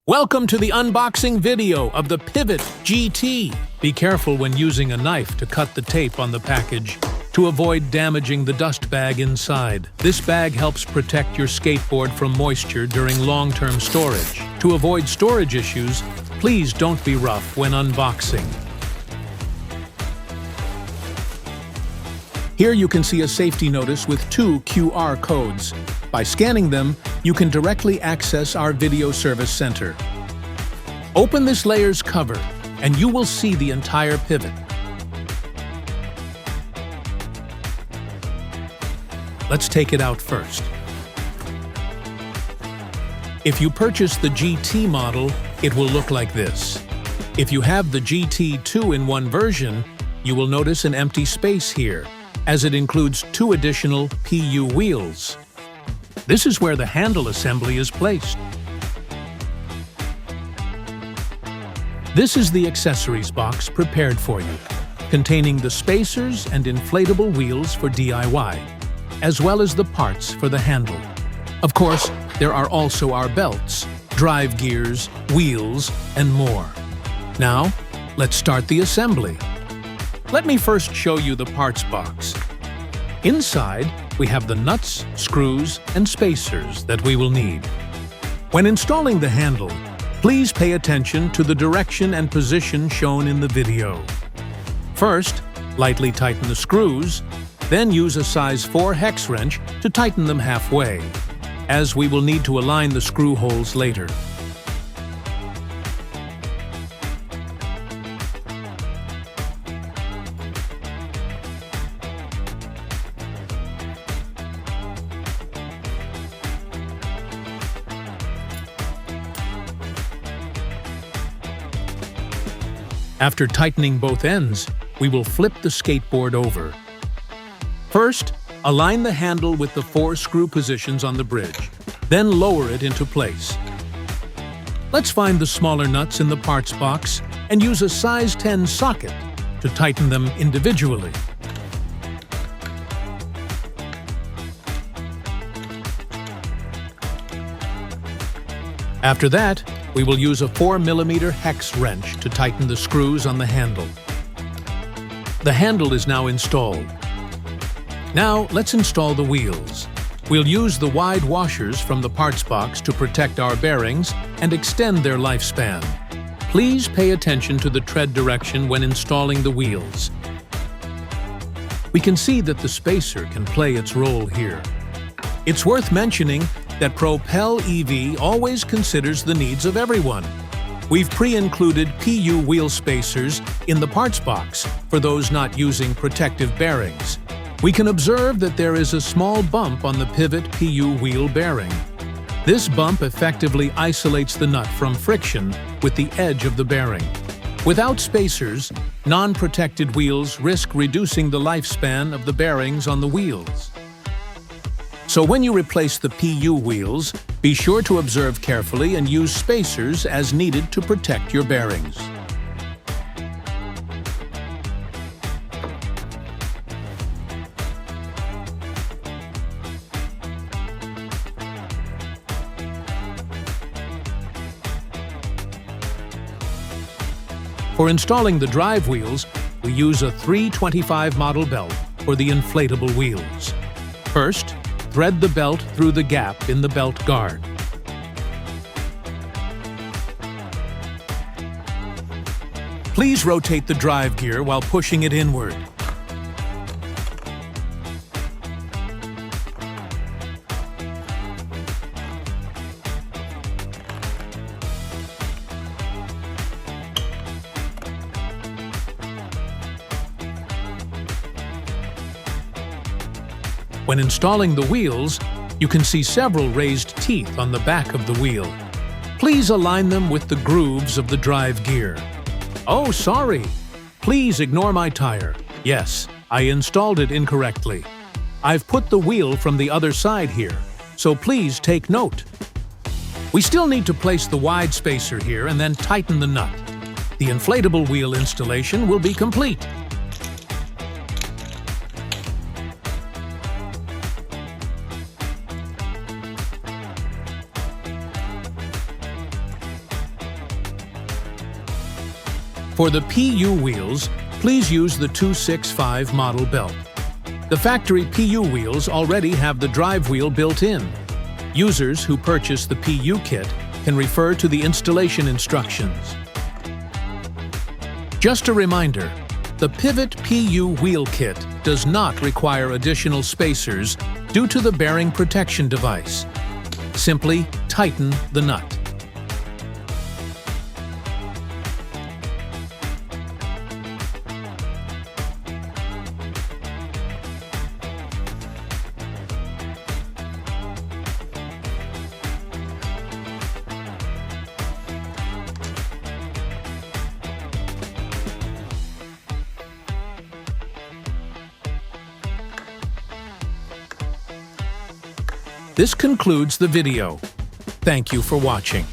Welcome to the unboxing video of the Pivot GT. Be careful when using a knife to cut the tape on the package to avoid damaging the dust bag inside. This bag helps protect your skateboard from moisture during long-term storage. To avoid storage issues, please don't be rough when unboxing. Here you can see a safety notice with 2 QR codes. By scanning them, you can directly access our video service center. Open this layer's cover, and you will see the entire pivot. Let's take it out first. If you purchase the GT model, it will look like this. If you have the GT 2-in-1 version, you will notice an empty space here, as it includes 2 additional PU wheels. This is where the handle assembly is placed. This is the accessories box prepared for you, containing the spacers and inflatable wheels for DIY, as well as the parts for the handle. Of course, there are also our belts, drive gears, wheels, and more. Now, let's start the assembly. Let me first show you the parts box. Inside, we have the nuts, screws, and spacers that we will need. When installing the handle, please pay attention to the direction and position shown in the video. First, lightly tighten the screws, then use a size 4 hex wrench to tighten them halfway, as we will need to align the screw holes later. After tightening both ends, we will flip the skateboard over. First, align the handle with the 4 screw positions on the bridge, then lower it into place. Let's find the smaller nuts in the parts box and use a size 10 socket to tighten them individually. After that, we will use a 4mm hex wrench to tighten the screws on the handle. The handle is now installed. Now, let's install the wheels. We'll use the wide washers from the parts box to protect our bearings and extend their lifespan. Please pay attention to the tread direction when installing the wheels. We can see that the spacer can play its role here. It's worth mentioning that Propel EV always considers the needs of everyone. We've pre-included PU wheel spacers in the parts box for those not using protective bearings. We can observe that there is a small bump on the pivot PU wheel bearing. This bump effectively isolates the nut from friction with the edge of the bearing. Without spacers, non-protected wheels risk reducing the lifespan of the bearings on the wheels. So when you replace the PU wheels, be sure to observe carefully and use spacers as needed to protect your bearings. For installing the drive wheels, we use a 325 model belt for the inflatable wheels. First, thread the belt through the gap in the belt guard. Please rotate the drive gear while pushing it inward. When installing the wheels, you can see several raised teeth on the back of the wheel. Please align them with the grooves of the drive gear. Oh, sorry! Please ignore my tire. Yes, I installed it incorrectly. I've put the wheel from the other side here, so please take note. We still need to place the wide spacer here and then tighten the nut. The inflatable wheel installation will be complete. For the PU wheels, please use the 265 model belt. The factory PU wheels already have the drive wheel built in. Users who purchase the PU kit can refer to the installation instructions. Just a reminder, the Pivot PU wheel kit does not require additional spacers due to the bearing protection device. Simply tighten the nut. This concludes the video. Thank you for watching.